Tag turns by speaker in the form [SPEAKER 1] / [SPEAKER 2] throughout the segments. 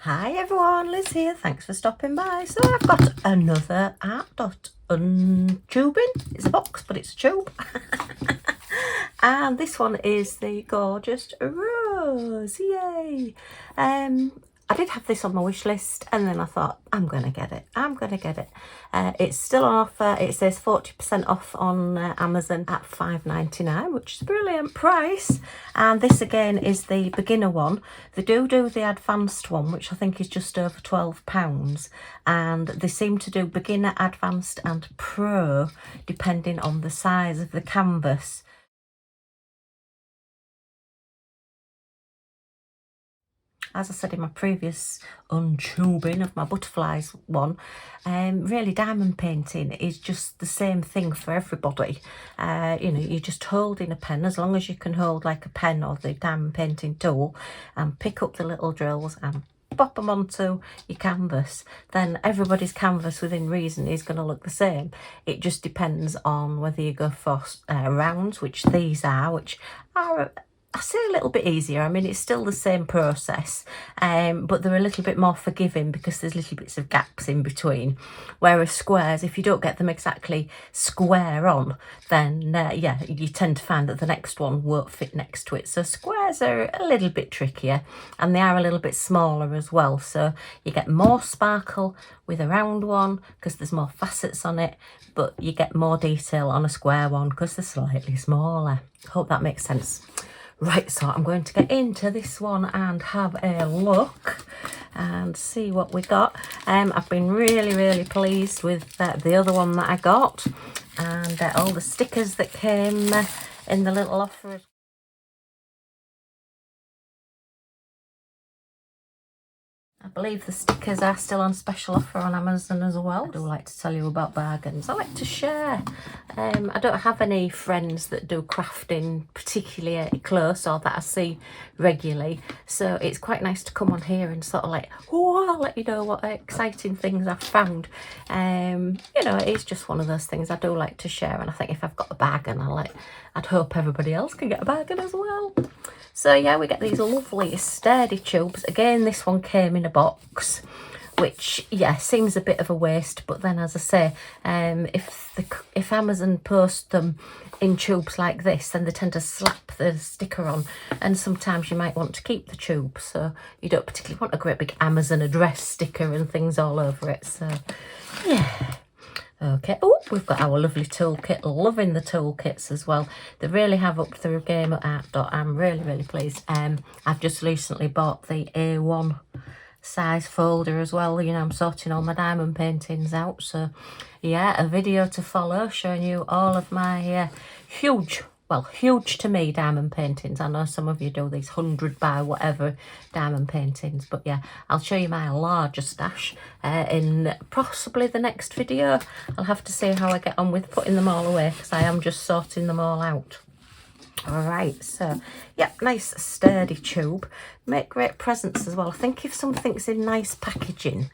[SPEAKER 1] Hi everyone, Liz here. Thanks for stopping by. So I've got another artdot tubing. It's a box, but it's a tube. And this one is the gorgeous rose. Yay! I did have this on my wish list, and then I thought I'm gonna get it. It's still on offer. It says 40% off on Amazon at £5.99, which is a brilliant price. And this again is the beginner one. They do the advanced one, which I think is just over £12, and they seem to do beginner, advanced and pro depending on the size of the canvas. As I said in my previous untubing of my butterflies one, really diamond painting is just the same thing for everybody. You know, you're just holding a pen, as long as you can hold like a pen or the diamond painting tool, and pick up the little drills and pop them onto your canvas. Then everybody's canvas within reason is going to look the same. It just depends on whether you go for rounds, which these are, which are, I say, a little bit easier. I mean, it's still the same process, but they're a little bit more forgiving because there's little bits of gaps in between. Whereas squares, if you don't get them exactly square on, then yeah, you tend to find that the next one won't fit next to it. So squares are a little bit trickier, and they are a little bit smaller as well. So you get more sparkle with a round one because there's more facets on it, but you get more detail on a square one because they're slightly smaller. Hope that makes sense. Right, so I'm going to get into this one and have a look and see what we got. I've been really pleased with the other one that I got, and all the stickers that came in the little offer. I believe the stickers are still on special offer on Amazon as well. I do like to tell you about bargains. I like to share. I don't have any friends that do crafting particularly close or that I see regularly. So it's quite nice to come on here and sort of like, oh, I'll let you know what exciting things I've found. You know, it's just one of those things I do like to share. And I think if I've got a bargain, I'd hope everybody else can get a bargain as well. So yeah, we get these lovely sturdy tubes. Again, this one came in a box, which, yeah, seems a bit of a waste. But then, as I say, if Amazon post them in tubes like this, then they tend to slap the sticker on, and sometimes you might want to keep the tube, so you don't particularly want a great big Amazon address sticker and things all over it. So yeah. Okay, oh, we've got our lovely toolkit. Loving the toolkits as well. They really have upped their game at artdot. I'm really pleased. I've just recently bought the A1 size folder as well. You know, I'm sorting all my diamond paintings out. So yeah, a video to follow showing you all of my huge to me diamond paintings. I know some of you do these 100 by whatever diamond paintings, but yeah, I'll show you my larger stash in possibly the next video. I'll have to see how I get on with putting them all away, because I am just sorting them all out. All right, so yeah, nice sturdy tube. Make great presents as well. I think if something's in nice packaging,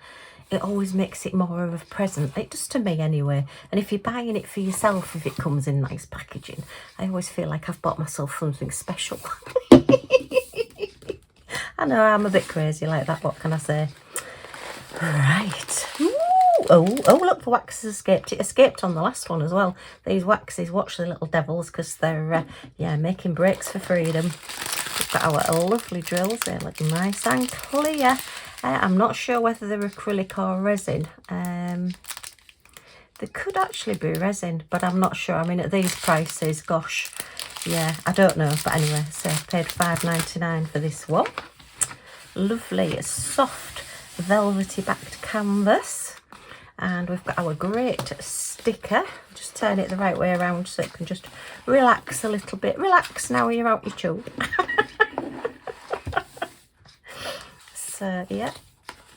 [SPEAKER 1] it always makes it more of a present. It does to me anyway. And if you're buying it for yourself, if it comes in nice packaging, I always feel like I've bought myself something special. I know, I'm a bit crazy like that. What can I say? Right. Ooh. Oh, look, the wax has escaped. It escaped on the last one as well. These waxes, watch the little devils, because they're, yeah, making breaks for freedom. We've got our lovely drills. They look nice and clear. I'm not sure whether they're acrylic or resin. They could actually be resin, but I'm not sure. I mean, at these prices, gosh, yeah, I don't know. But anyway, so I paid £5.99 for this one. Lovely, soft, velvety backed canvas. And we've got our great sticker. Just turn it the right way around so it can just relax a little bit. Relax now you're out your tube. So yeah,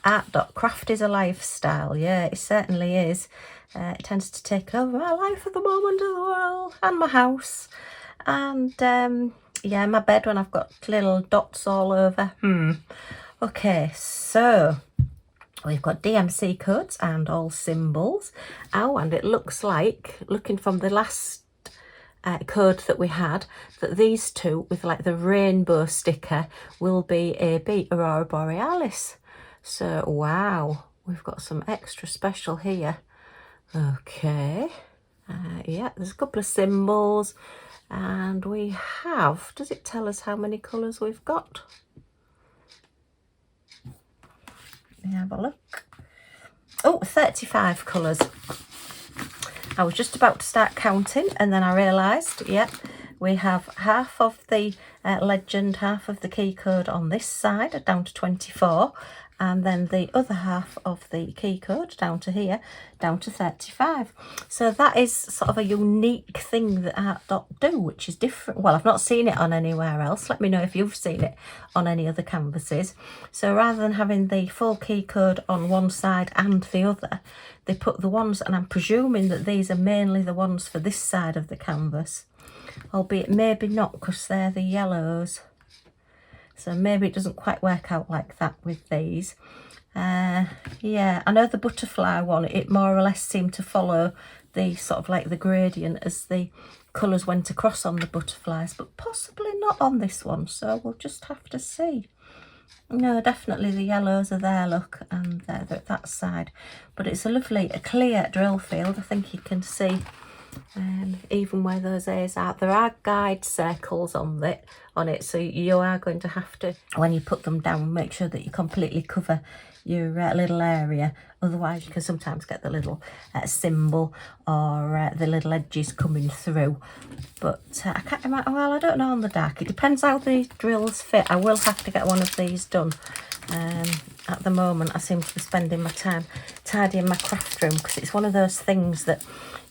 [SPEAKER 1] artdot. Craft is a lifestyle. Yeah, it certainly is. It tends to take over my life at the moment as well, and my house, and yeah, my bed when I've got little dots all over. Okay, so we've got DMC codes and all symbols. Oh, and it looks like, looking from the last code that we had, that these two with like the rainbow sticker will be a Aurora Borealis. So wow, we've got some extra special here. Okay, yeah, there's a couple of symbols, and we have, does it tell us how many colours we've got? Let me have a look. Oh, 35 colours. I was just about to start counting, and then I realised, yeah, we have half of the legend, half of the key code on this side, down to 24, and then the other half of the key code down to here, down to 35. So that is sort of a unique thing that artdot do, which is different. Well, I've not seen it on anywhere else. Let me know if you've seen it on any other canvases. So rather than having the full key code on one side and the other, they put the ones, and I'm presuming that these are mainly the ones for this side of the canvas, albeit maybe not, because they're the yellows. So maybe it doesn't quite work out like that with these. Yeah, I know the butterfly one, it more or less seemed to follow the sort of like the gradient as the colours went across on the butterflies, but possibly not on this one, so we'll just have to see. No, definitely the yellows are there, look, and they're at that side. But it's a lovely, a clear drill field. I think you can see even where those A's are. There are guide circles on it, so you are going to have to, when you put them down, make sure that you completely cover your little area. Otherwise you can sometimes get the little symbol or the little edges coming through. But I can't remember, well, I don't know on the dark. It depends how the drills fit. I will have to get one of these done. At the moment I seem to be spending my time tidying my craft room, because it's one of those things that,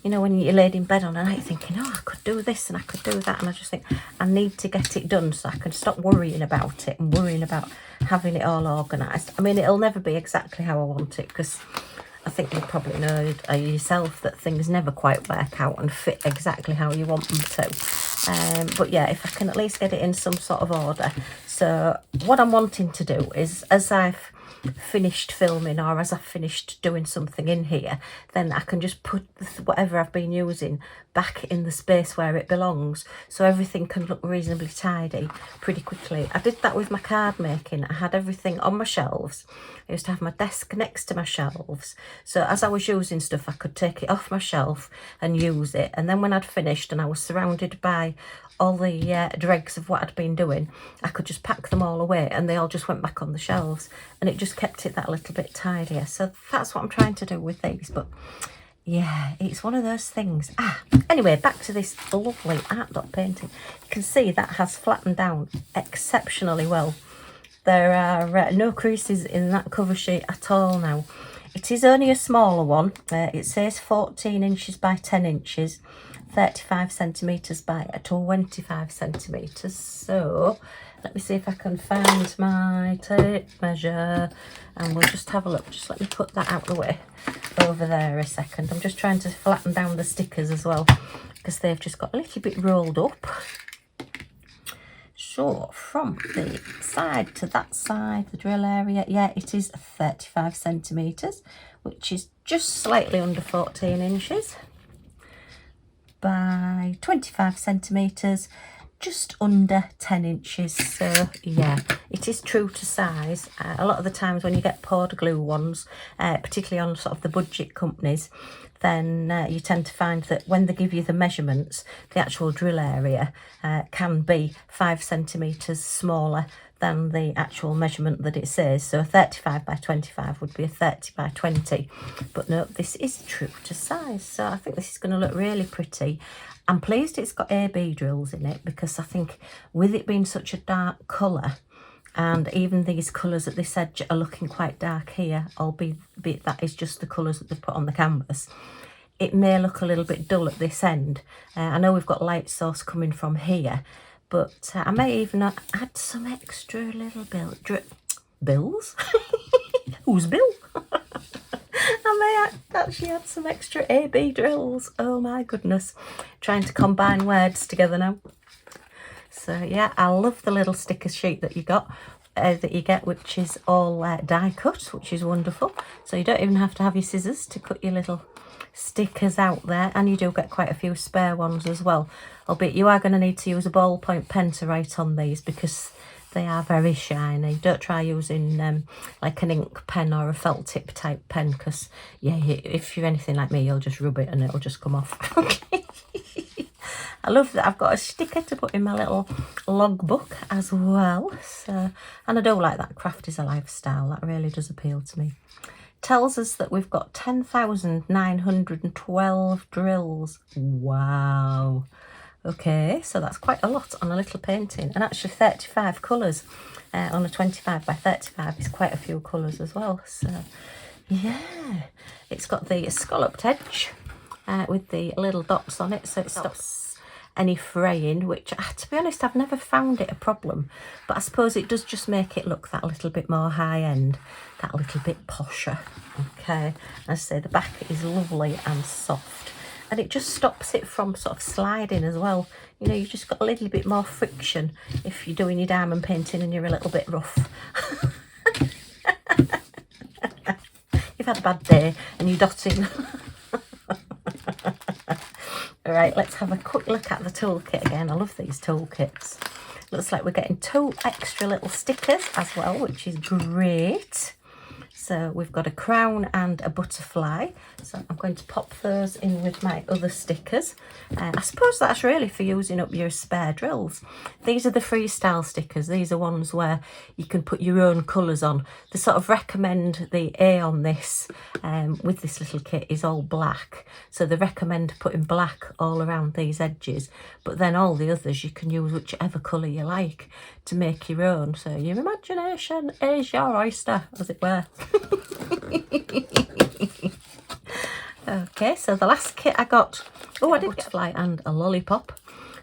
[SPEAKER 1] you know, when you're laid in bed on a night thinking, oh, I could do this and I could do that, and I just think I need to get it done so I can stop worrying about it and worrying about having it all organised. I mean, it'll never be exactly how I want it, because I think you probably know yourself that things never quite work out and fit exactly how you want them to. But yeah, if I can at least get it in some sort of order. So what I'm wanting to do is, as I've finished filming or as I've finished doing something in here, then I can just put whatever I've been using back in the space where it belongs, so everything can look reasonably tidy pretty quickly. I did that with my card making. I had everything on my shelves. I used to have my desk next to my shelves, so as I was using stuff I could take it off my shelf and use it, and then when I'd finished and I was surrounded by all the dregs of what I'd been doing, I could just pack them all away and they all just went back on the shelves, and it just kept it that little bit tidier. So that's what I'm trying to do with these. But yeah, it's one of those things. Anyway, back to this lovely artdot painting. You can see that has flattened down exceptionally well. There are no creases in that cover sheet at all now. It is only a smaller one. It says 14 inches by 10 inches. 35 centimetres by 25 centimetres. So let me see if I can find my tape measure, and we'll just have a look. Just let me put that out the way over there a second. I'm just trying to flatten down the stickers as well, because they've just got a little bit rolled up. So from the side to that side, the drill area, yeah, it is 35 centimetres, which is just slightly under 14 inches. By 25 centimetres, just under 10 inches. So yeah, it is true to size. A lot of the times when you get poured glue ones, particularly on sort of the budget companies, then you tend to find that when they give you the measurements, the actual drill area can be 5 centimetres smaller than the actual measurement that it says. So a 35 by 25 would be a 30 by 20. But no, this is true to size. So I think this is going to look really pretty. I'm pleased it's got AB drills in it, because I think with it being such a dark colour, and even these colours at this edge are looking quite dark here, albeit that is just the colours that they've put on the canvas, it may look a little bit dull at this end. I know we've got light source coming from here, but I may even add some extra little bills. Who's Bill? I may actually add some extra AB drills. Oh my goodness. Trying to combine words together now. So yeah, I love the little sticker sheet that you got. That you get, which is all die cut, which is wonderful. So you don't even have to have your scissors to cut your little stickers out there, and you do get quite a few spare ones as well, albeit you are going to need to use a ballpoint pen to write on these, because They are very shiny. Don't try using like an ink pen or a felt tip type pen, because yeah, if you're anything like me, you'll just rub it and it'll just come off. Okay. I love that I've got a sticker to put in my little logbook as well. So, and I do like that craft is a lifestyle. That really does appeal to me. Tells us that we've got 10,912 drills. Wow. Okay, so that's quite a lot on a little painting, and actually 35 colours on a 25 by 35 is quite a few colours as well. So yeah, it's got the scalloped edge with the little dots on it, so it stops any fraying, which to be honest I've never found it a problem, but I suppose it does just make it look that little bit more high end, that little bit posher. Okay, as I say, the back is lovely and soft, and it just stops it from sort of sliding as well. You know, you just got a little bit more friction if you're doing your diamond painting and you're a little bit rough. You've had a bad day and you're dotting. Alright, let's have a quick look at the toolkit again. I love these toolkits. Looks like we're getting 2 extra little stickers as well, which is great. So we've got a crown and a butterfly. So I'm going to pop those in with my other stickers. I suppose that's really for using up your spare drills. These are the freestyle stickers. These are ones where you can put your own colours on. They sort of recommend the A on this with this little kit is all black. So they recommend putting black all around these edges. But then all the others you can use whichever colour you like to make your own. So your imagination is your oyster, as it were. Okay, so the last kit I got, I did get a butterfly and a lollipop.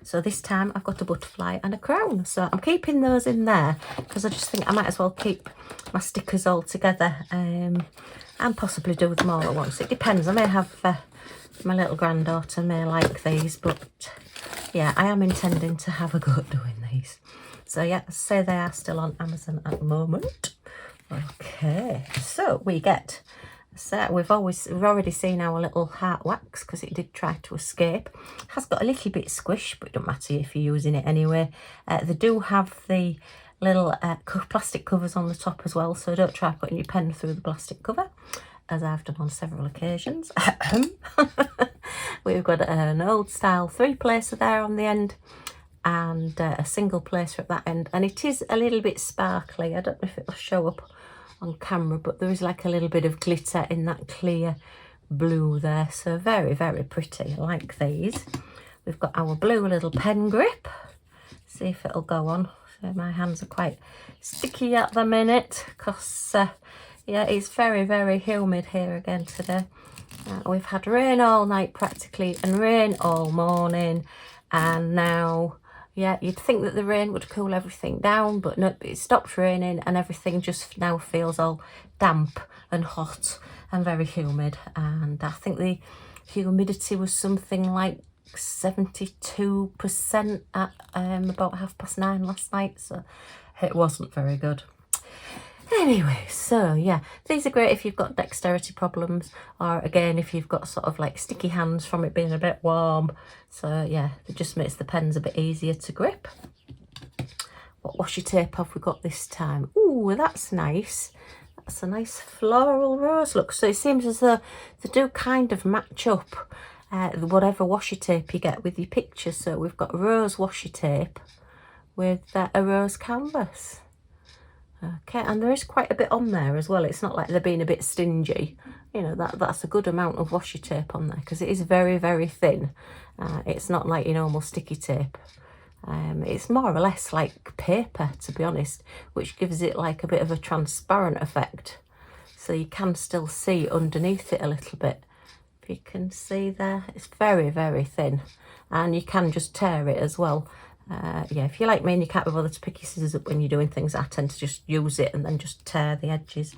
[SPEAKER 1] So this time I've got a butterfly and a crown. So I'm keeping those in there because I just think I might as well keep my stickers all together and possibly do them all at once. It depends. I may have my little granddaughter may like these, but yeah, I am intending to have a go at doing these. So yeah, say they are still on Amazon at the moment. Okay, so we get, so we've already seen our little heart wax because it did try to escape. It has got a little bit squish, but it don't matter if you're using it anyway. They do have the little plastic covers on the top as well, so don't try putting your pen through the plastic cover, as I've done on several occasions. We've got an old style 3-placer there on the end, and a single placer at that end, and it is a little bit sparkly. I don't know if it'll show up on camera, but there is like a little bit of glitter in that clear blue there, so very, very pretty. I like these. We've got our blue little pen grip. See if it'll go on. So my hands are quite sticky at the minute because yeah, it's very, very humid here again today. We've had rain all night practically and rain all morning, and now yeah, you'd think that the rain would cool everything down, but no, it stopped raining and everything just now feels all damp and hot and very humid. And I think the humidity was something like 72% at about 9:30 last night, so it wasn't very good. Anyway, so yeah, these are great if you've got dexterity problems, or again if you've got sort of like sticky hands from it being a bit warm. So yeah, it just makes the pens a bit easier to grip. What washi tape have we got this time? Ooh, that's nice. That's a nice floral rose look. So it seems as though they do kind of match up whatever washi tape you get with your picture. So we've got rose washi tape with a rose canvas. Okay, and there is quite a bit on there as well. It's not like they're being a bit stingy. You know, that's a good amount of washi tape on there because it is very, very thin. It's not like your normal sticky tape. It's more or less like paper, to be honest, which gives it like a bit of a transparent effect. So you can still see underneath it a little bit. If you can see there, it's very, very thin. And you can just tear it as well. Yeah, if you're like me and you can't be bothered to pick your scissors up when you're doing things, I tend to just use it and then just tear the edges.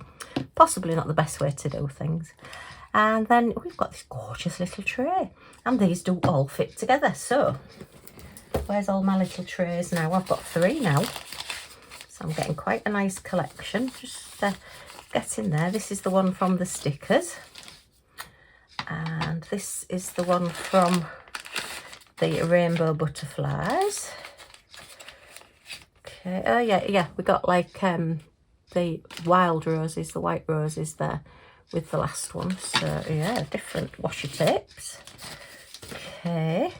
[SPEAKER 1] Possibly not the best way to do things. And then we've got this gorgeous little tray, and these do all fit together. So where's all my little trays now? I've got 3 now, so I'm getting quite a nice collection. Just getting there. This is the one from the stickers, and this is the one from the rainbow butterflies. Okay, oh yeah, we got like the wild roses, the white roses there with the last one. So yeah, different washi tapes. Okay,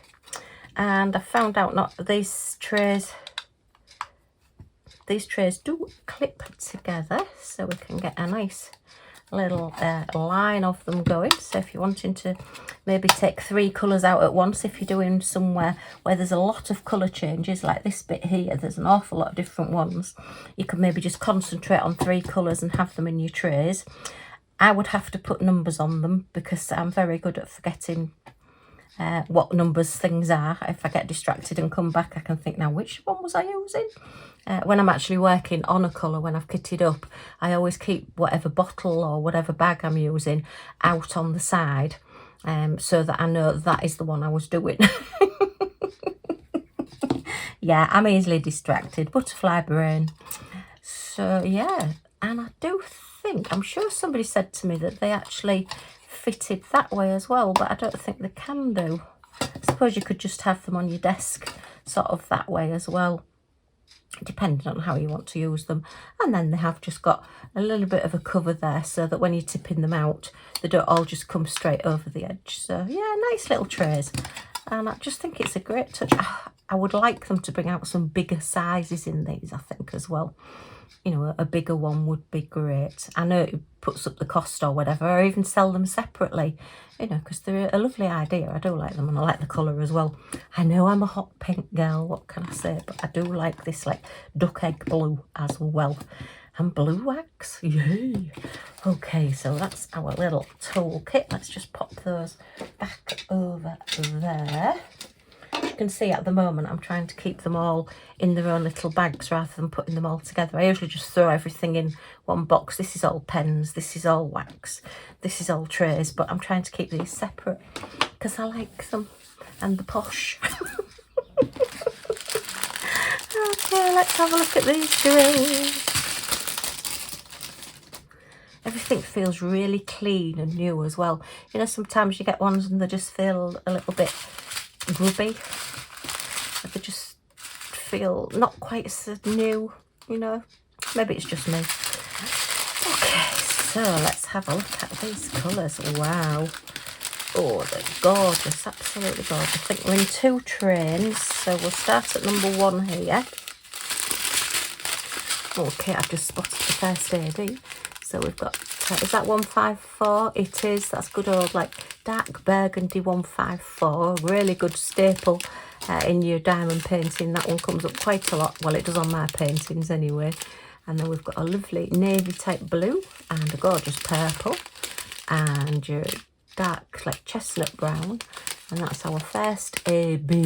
[SPEAKER 1] and I found out not these trays do clip together, so we can get a nice little line of them going. So if you're wanting to maybe take 3 colours out at once, if you're doing somewhere where there's a lot of colour changes, like this bit here, there's an awful lot of different ones, you could maybe just concentrate on 3 colours and have them in your trays. I would have to put numbers on them because I'm very good at forgetting what numbers things are. If I get distracted and come back, I can think, now which one was I using? When I'm actually working on a colour, when I've kitted up, I always keep whatever bottle or whatever bag I'm using out on the side, so that I know that is the one I was doing. Yeah, I'm easily distracted, butterfly brain. So yeah, and I do think, I'm sure somebody said to me that they actually fitted that way as well, but I don't think they can do. I suppose you could just have them on your desk sort of that way as well, depending on how you want to use them. And then they have just got a little bit of a cover there so that when you're tipping them out, they don't all just come straight over the edge. So yeah, nice little trays, and I just think it's a great touch. I would like them to bring out some bigger sizes in these, I think, as well. You know, a bigger one would be great. I know it puts up the cost or whatever, or even sell them separately, you know, because they're a lovely idea. I do like them, and I like the colour as well. I know I'm a hot pink girl, what can I say, but I do like this like duck egg blue as well. And blue wax, yay. Okay, so that's our little toolkit. Let's just pop those back over there. As you can see, at the moment I'm trying to keep them all in their own little bags rather than putting them all together. I usually just throw everything in one box. This is all pens, this is all wax, this is all trays, but I'm trying to keep these separate because I like them and the posh. Okay, let's have a look at these trays. Everything feels really clean and new as well. You know, sometimes you get ones and they just feel a little bit grubby. They just feel not quite so new, you know. Maybe it's just me. Okay, so let's have a look at these colours. Wow. Oh, they're gorgeous, absolutely gorgeous. I think we're in 2 trains, so we'll start at number 1 here. Okay, I've just spotted the first AD. So we've got, is that 154? It is. That's good old like dark burgundy 154. Really good staple in your diamond painting. That one comes up quite a lot. Well, it does on my paintings anyway. And then we've got a lovely navy type blue and a gorgeous purple. And your dark like chestnut brown. And that's our first AB.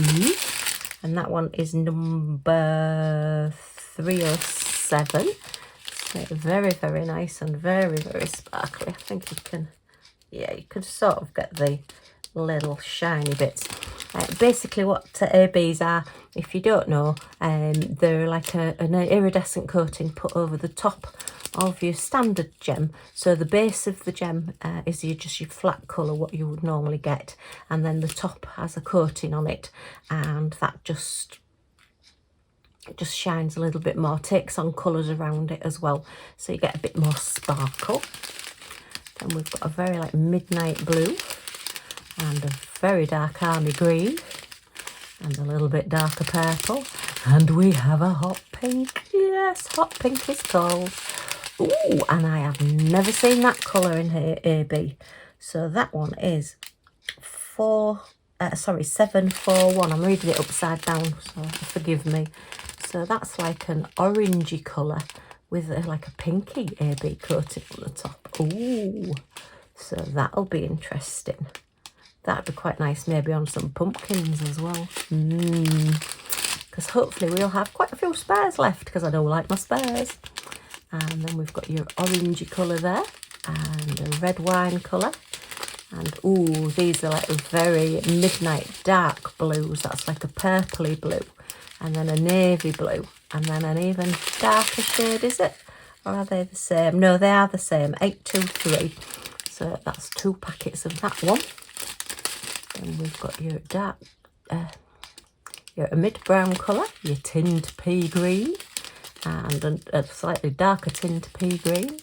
[SPEAKER 1] And that one is number 307. Very, very nice and very, very sparkly. I think you can, yeah, you can sort of get the little shiny bits. Basically what ABs are, if you don't know, they're like an iridescent coating put over the top of your standard gem. So the base of the gem is just your flat colour, what you would normally get, and then the top has a coating on it, and that just shines a little bit more, takes on colours around it as well, so you get a bit more sparkle. Then we've got a very like midnight blue and a very dark army green and a little bit darker purple, and we have a hot pink. Yes, hot pink is called. Ooh, and I have never seen that colour in here, AB. So that one is 741. I'm reading it upside down, so forgive me. So that's like an orangey colour with like a pinky AB coating on the top. Ooh, so that'll be interesting. That'd be quite nice, maybe on some pumpkins as well. Because hopefully we'll have quite a few spares left, because I don't like my spares. And then we've got your orangey colour there, and a red wine colour. And ooh, these are like very midnight dark blues. That's like a purpley blue. And then a navy blue, and then an even darker shade, is it? Or are they the same? No, they are the same, 823. So that's 2 packets of that one. Then we've got your dark, your mid-brown colour, your tinned pea green, and a slightly darker tint pea green,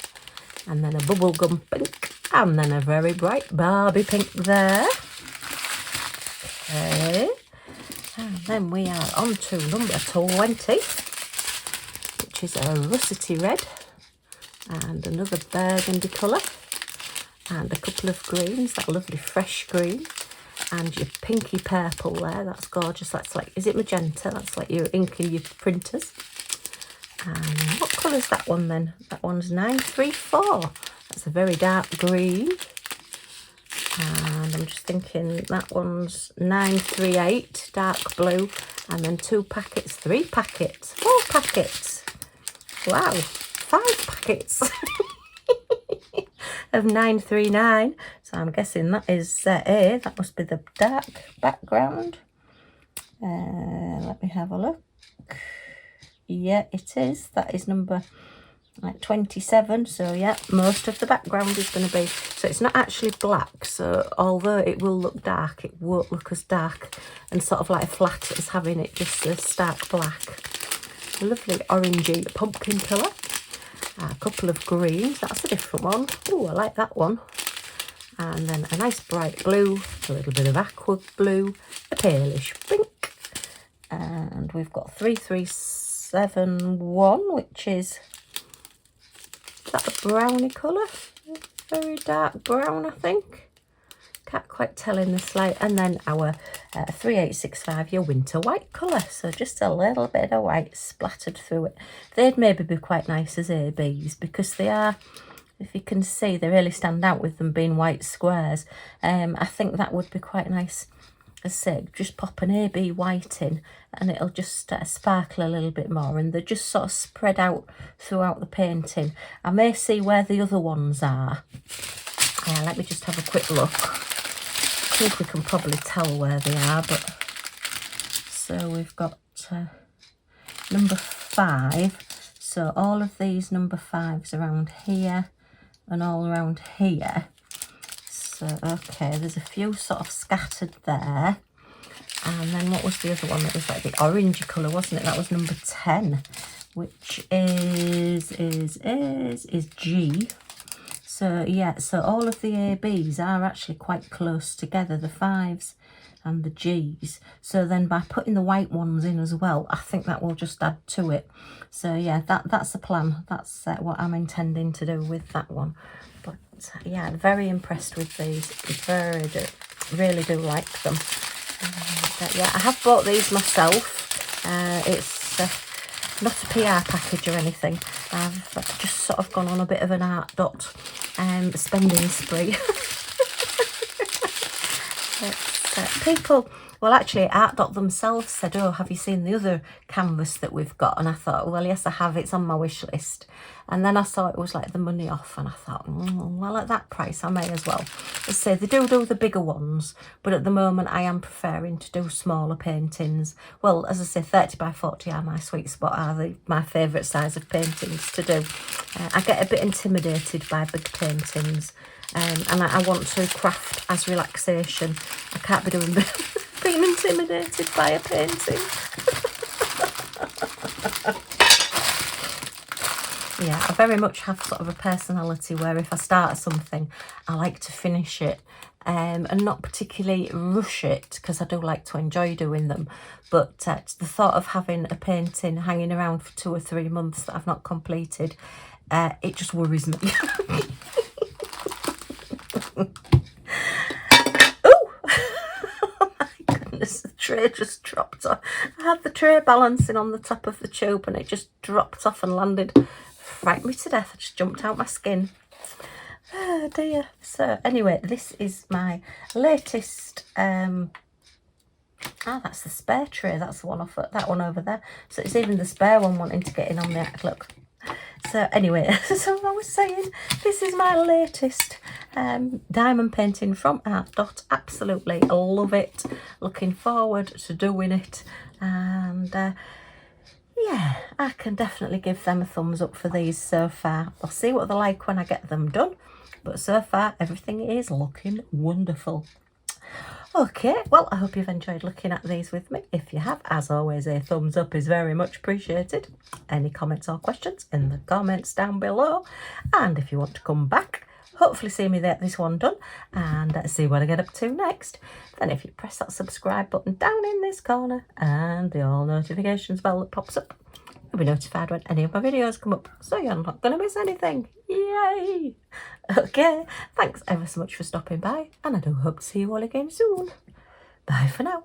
[SPEAKER 1] and then a bubblegum pink, and then a very bright Barbie pink there. Okay, and then we are on to number 20, which is a russety red, and another burgundy colour, and a couple of greens, that lovely fresh green, and your pinky purple there, that's gorgeous. That's like, is it magenta? That's like your ink in your printers. And what colour is that one then? That one's 934. That's a very dark green. And I'm just thinking that one's 938, dark blue. And then 2 packets, 3 packets, 4 packets. Wow, 5 packets of 939. So I'm guessing that is A. That must be the dark background. Let me have a look. Yeah, it is. That is number like 27. So yeah, most of the background is going to be, so it's not actually black, so although it will look dark, it won't look as dark and sort of like flat as having it just a stark black. A lovely orangey pumpkin colour. A couple of greens, that's a different one. Oh, I like that one. And then a nice bright blue, a little bit of aqua blue, a palish pink, and we've got 3371, which is that a browny colour? Very dark brown, I think. Can't quite tell in this light. And then our 3865, your winter white colour. So just a little bit of white splattered through it. They'd maybe be quite nice as ABs because they are, if you can see, they really stand out with them being white squares. I think that would be quite nice. As I say, just pop an AB white in and it'll just sparkle a little bit more, and they're just sort of spread out throughout the painting. I may see where the other ones are. Let me just have a quick look. I think we can probably tell where they are, but so we've got number 5. So all of these number 5s around here and all around here. So okay, there's a few sort of scattered there. And then what was the other one that was like the orangey colour, wasn't it? That was number 10, which is G. So yeah, so all of the ABs are actually quite close together, the 5s and the Gs. So then by putting the white ones in as well, I think that will just add to it. So yeah, that's the plan. That's what I'm intending to do with that one. But yeah, very impressed with these. Really do like them. But yeah, I have bought these myself. It's not a PR package or anything. I've just sort of gone on a bit of an artdot spending spree. People, well actually artdot themselves said, oh, have you seen the other canvas that we've got? And I thought, well yes I have, it's on my wish list. And then I saw it was like the money off, and I thought, well at that price I may as well. As I say, they do the bigger ones, but at the moment I am preferring to do smaller paintings. Well, as I say, 30 by 40 are my sweet spot, are my favourite size of paintings to do. I get a bit intimidated by big paintings. And I want to craft as relaxation. I can't be doing being intimidated by a painting. Yeah, I very much have sort of a personality where if I start something, I like to finish it and not particularly rush it, because I do like to enjoy doing them. But the thought of having a painting hanging around for 2 or 3 months that I've not completed, it just worries me. Oh my goodness, the tray just dropped off. I had the tray balancing on the top of the tube and it just dropped off and landed. Frightened me to death. I just jumped out my skin. Oh dear. So anyway, this is my latest that's the spare tray. That's the one off, that one over there. So it's even the spare one wanting to get in on the act. Look. So anyway, so I was saying, this is my latest diamond painting from artdot. Absolutely love it. Looking forward to doing it. And yeah, I can definitely give them a thumbs up for these so far. I'll see what they're like when I get them done. But so far, everything is looking wonderful. Okay, well, I hope you've enjoyed looking at these with me. If you have, as always, a thumbs up is very much appreciated. Any comments or questions in the comments down below. And if you want to come back, hopefully see me get this one done and see what I get up to next, then if you press that subscribe button down in this corner and the all notifications bell that pops up, you'll be notified when any of my videos come up, so you're not going to miss anything. Yay! Okay, thanks ever so much for stopping by, and I do hope to see you all again soon. Bye for now.